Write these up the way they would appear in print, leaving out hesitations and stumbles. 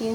3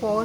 4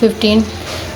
15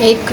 1